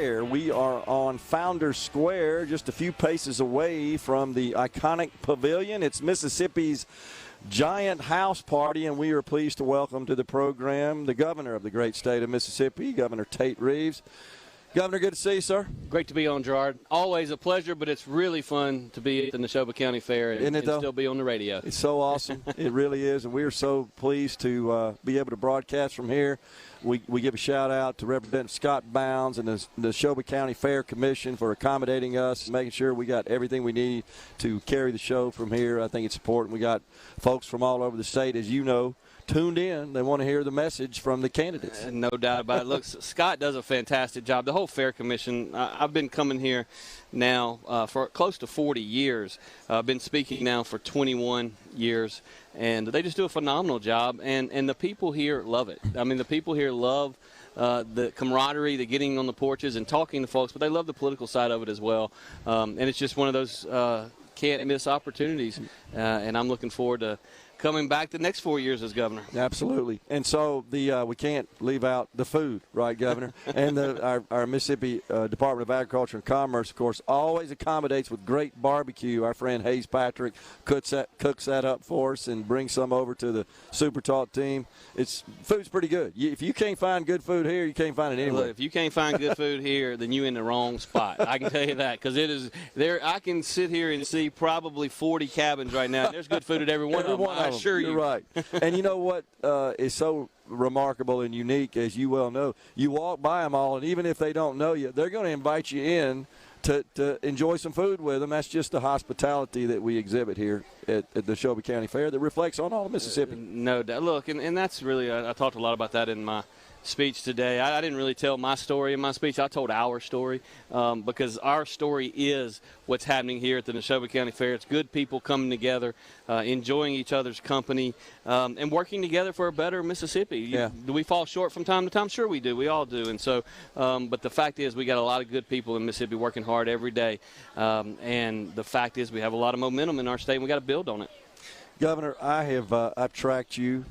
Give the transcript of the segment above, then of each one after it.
We are on Founders Square, just a few paces away from the iconic pavilion. It's Mississippi's giant house party, and we are pleased to welcome to the program the governor of the great state of Mississippi, Governor Tate Reeves. Governor, good to see you, sir. Great to be on, Gerard. Always a pleasure, but it's really fun to be at the Neshoba County Fair and still be on the radio. It's so awesome. It really is, and we are so pleased to be able to broadcast from here. We give a shout-out to Representative Scott Bounds and the Neshoba County Fair Commission for accommodating us, making sure we got everything we need to carry the show from here. I think it's important. We got folks from all over the state, as you know, tuned in. They want to hear the message from the candidates. No doubt about it. Look, Scott does a fantastic job. The whole Fair Commission, I've been coming here now for close to 40 years. I've been speaking now for 21 years, and they just do a phenomenal job, and the people here love it. I mean, the people here love the camaraderie, the getting on the porches and talking to folks, but they love the political side of it as well. And it's just one of those can't-miss opportunities, and I'm looking forward to coming back the next 4 years as governor. Absolutely. And so we can't leave out the food, right, Governor? And our Mississippi Department of Agriculture and Commerce, of course, always accommodates with great barbecue. Our friend Hayes Patrick cooks that up for us and brings some over to the SuperTalk team. Food's pretty good. If you can't find good food here, you can't find it anywhere. Look, if you can't find good food here, then you're in the wrong spot. I can tell you that, because it is there. I can sit here and see probably 40 cabins right now, and there's good food at every one of them. I assure you. You're right. And you know what is so remarkable and unique, as you well know, you walk by them all, and even if they don't know you, they're going to invite you in to enjoy some food with them. That's just the hospitality that we exhibit here at the Neshoba County Fair that reflects on all of Mississippi. No doubt. Look, and that's really, I talked a lot about that in my speech today. I didn't really tell my story in my speech. I told our story because our story is what's happening here at the Neshoba County Fair. It's good people coming together, enjoying each other's company, and working together for a better Mississippi. Yeah. Do we fall short from time to time? Sure we do. We all do. And so, but the fact is we got a lot of good people in Mississippi working hard every day. And the fact is we have a lot of momentum in our state, and we got to build on it. Governor, I've tracked you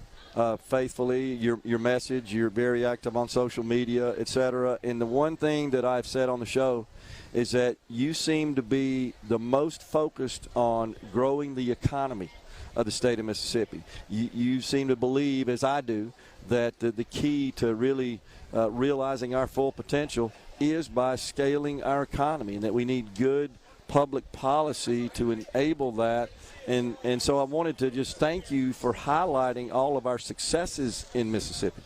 faithfully, your message. You're very active on social media, etc. And the one thing that I've said on the show is that you seem to be the most focused on growing the economy of the state of Mississippi. You seem to believe, as I do, that the key to really realizing our full potential is by scaling our economy, and that we need good public policy to enable that. And so I wanted to just thank you for highlighting all of our successes in Mississippi.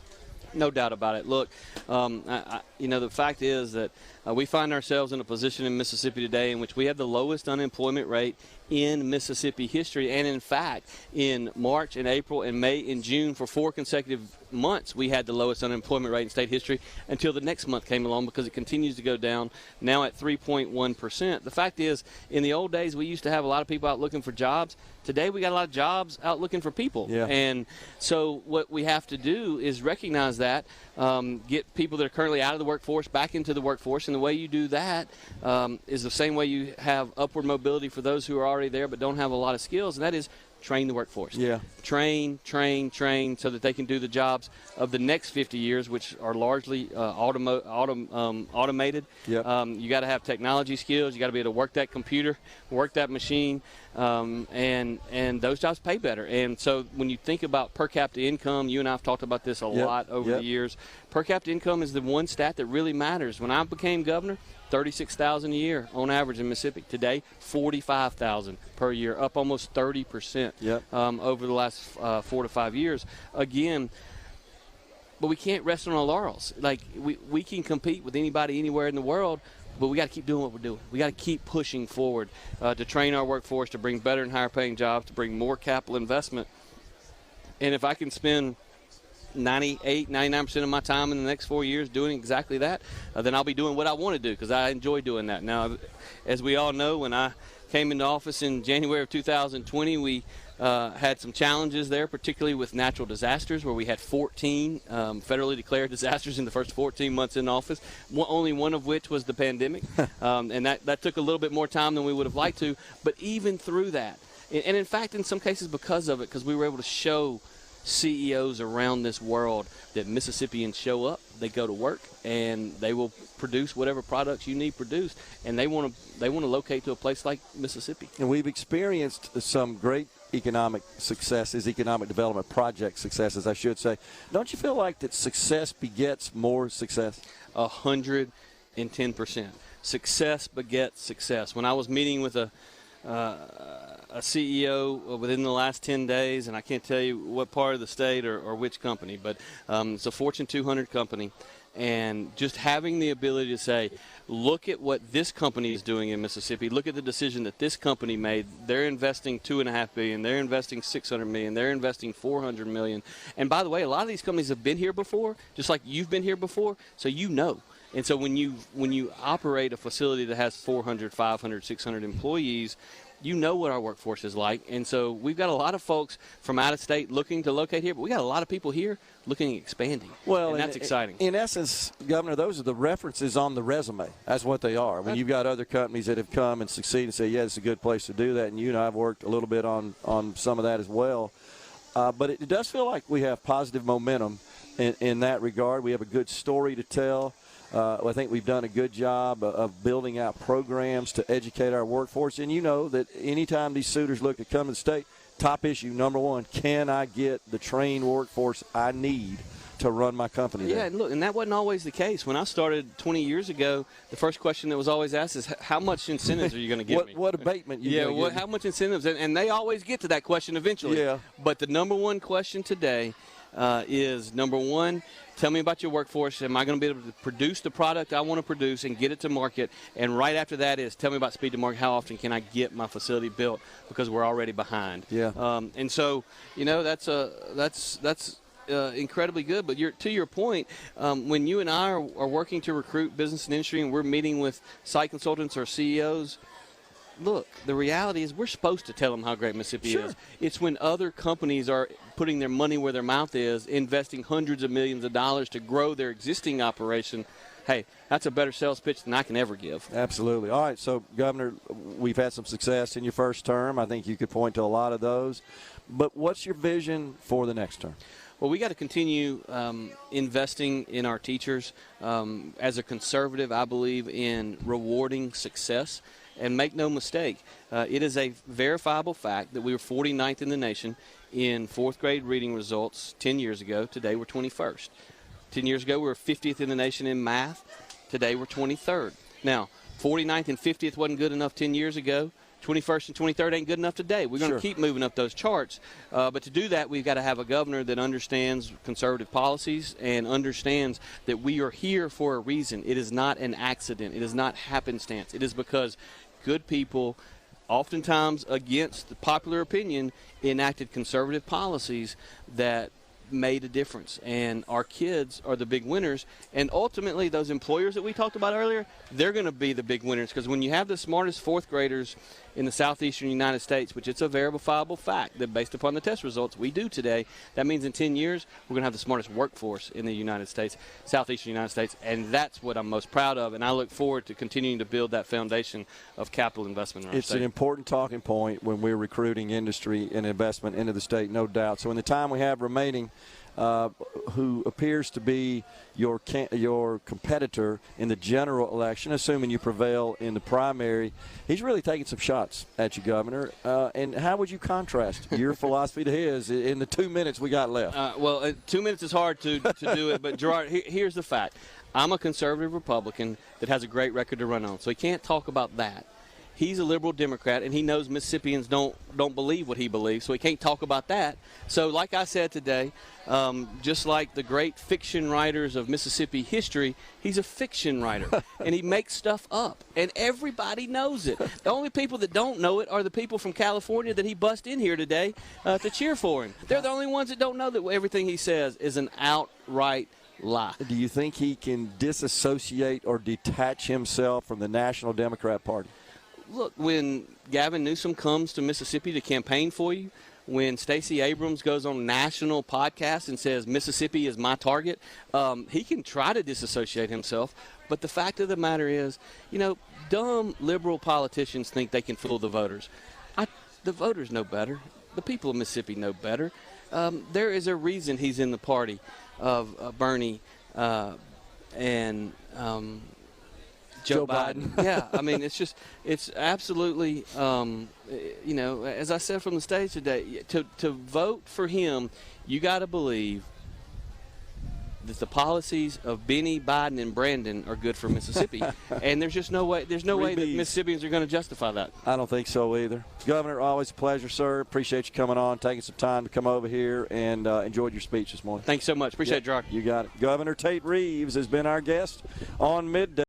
No doubt about it. Look, the fact is that we find ourselves in a position in Mississippi today in which we have the lowest unemployment rate in Mississippi history. And, in fact, in March and April and May and June for 4 consecutive months, we had the lowest unemployment rate in state history until the next month came along, because it continues to go down, now at 3.1%. The fact is, in the old days, we used to have a lot of people out looking for jobs. Today, we got a lot of jobs out looking for people. Yeah. And so what we have to do is recognize that, get people that are currently out of the workforce back into the workforce. And the way you do that is the same way you have upward mobility for those who are already there but don't have a lot of skills, and that is train the workforce. Yeah. Train so that they can do the jobs of the next 50 years, which are largely automated. Yep. You got to have technology skills. You got to be able to work that computer, work that machine, and those jobs pay better. And so when you think about per capita income, you and I have talked about this a lot over the years. Per capita income is the one stat that really matters. When I became governor, $36,000 a year on average in Mississippi. Today, $45,000 per year, up almost 30% over the last 4 to 5 years. Again, but we can't rest on our laurels. Like, we can compete with anybody anywhere in the world, but we got to keep doing what we're doing. We got to keep pushing forward to train our workforce, to bring better and higher paying jobs, to bring more capital investment. And if I can spend 99% of my time in the next 4 years doing exactly that, then I'll be doing what I want to do, because I enjoy doing that. Now, as we all know, when I came into office in January of 2020, we had some challenges there, particularly with natural disasters, where we had 14 federally declared disasters in the first 14 months in office, only one of which was the pandemic. And that took a little bit more time than we would have liked to. But even through that, and in fact, in some cases because of it, because we were able to show CEOs around this world that Mississippians show up, they go to work, and they will produce whatever products you need produced, and they want to locate to a place like Mississippi. And we've experienced some great economic successes, economic development project successes, I should say. Don't you feel like that success begets more success? 110%. Success begets success. When I was meeting with a CEO within the last 10 days, and I can't tell you what part of the state or which company, but it's a Fortune 200 company, and just having the ability to say, look at what this company is doing in Mississippi. Look at the decision that this company made. They're investing $2.5 billion. They're investing $600 million. They're investing $400 million. And by the way, a lot of these companies have been here before, just like you've been here before, so you know. And so when you operate a facility that has 400, 500, 600 employees, you know what our workforce is like. And so we've got a lot of folks from out of state looking to locate here, but we got a lot of people here looking at expanding. Well, and that's exciting. In essence, Governor, those are the references on the resume. That's what they are. When you've got other companies that have come and succeed and say, yeah, it's a good place to do that, and you and I have worked a little bit on some of that as well. But it does feel like we have positive momentum in that regard. We have a good story to tell. I think we've done a good job of building out programs to educate our workforce. And you know that anytime these suitors look to come to the state, top issue, number one, can I get the trained workforce I need to run my company there? Yeah, and look, and that wasn't always the case. When I started 20 years ago, the first question that was always asked is, how much incentives are you going to give me? What abatement you yeah, going to give me? How much incentives? And they always get to that question eventually. Yeah. But the number one question today is, number one, tell me about your workforce. Am I going to be able to produce the product I want to produce and get it to market? And right after that is, tell me about speed to market. How often can I get my facility built, because we're already behind? Yeah. And so, you know, that's incredibly good. But to your point, when you and I are working to recruit business and industry, and we're meeting with site consultants or CEOs, look, the reality is we're supposed to tell them how great Mississippi is. It's when other companies are putting their money where their mouth is, investing hundreds of millions of dollars to grow their existing operation. Hey, that's a better sales pitch than I can ever give. Absolutely. All right, so, Governor, we've had some success in your first term. I think you could point to a lot of those. But what's your vision for the next term? Well, we got to continue investing in our teachers. As a conservative, I believe in rewarding success. And make no mistake, it is a verifiable fact that we were 49th in the nation in fourth grade reading results 10 years ago. Today we're 21st. 10 years ago we were 50th in the nation in math. Today we're 23rd. Now, 49th and 50th wasn't good enough 10 years ago. 21st and 23rd ain't good enough today. We're going to keep moving up those charts. But to do that, we've got to have a governor that understands conservative policies and understands that we are here for a reason. It is not an accident. It is not happenstance. It is because good people, oftentimes against the popular opinion, enacted conservative policies that made a difference. And our kids are the big winners. And ultimately, those employers that we talked about earlier, they're going to be the big winners, because when you have the smartest fourth graders in the southeastern United States, which it's a verifiable fact that based upon the test results we do today, that means in 10 years we're going to have the smartest workforce in the United States, southeastern United States, and that's what I'm most proud of. And I look forward to continuing to build that foundation of capital investment in our state. It's an important talking point when we're recruiting industry and investment into the state, no doubt. So in the time we have remaining, who appears to be your competitor in the general election, assuming you prevail in the primary, he's really taking some shots at you, Governor. And how would you contrast your philosophy to his in the 2 minutes we got left? 2 minutes is hard to do it, but Gerard, here's the fact. I'm a conservative Republican that has a great record to run on, so he can't talk about that. He's a liberal Democrat, and he knows Mississippians don't believe what he believes, so he can't talk about that. So like I said today, just like the great fiction writers of Mississippi history, he's a fiction writer, and he makes stuff up, and everybody knows it. The only people that don't know it are the people from California that he bust in here today to cheer for him. They're the only ones that don't know that everything he says is an outright lie. Do you think he can disassociate or detach himself from the National Democrat Party? Look, when Gavin Newsom comes to Mississippi to campaign for you, when Stacey Abrams goes on national podcasts and says Mississippi is my target, he can try to disassociate himself. But the fact of the matter is, you know, dumb liberal politicians think they can fool the voters. The voters know better. The people of Mississippi know better. there is a reason he's in the party of Bernie and Joe Biden. Yeah, I mean, it's absolutely, as I said from the stage today, to vote for him, you got to believe that the policies of Benny, Biden, and Brandon are good for Mississippi. And there's just no way. There's no way that Mississippians are going to justify that. I don't think so either. Governor, always a pleasure, sir. Appreciate you coming on, taking some time to come over here, and enjoyed your speech this morning. Thanks so much. Appreciate it, Gerard. You got it. Governor Tate Reeves has been our guest on Midday.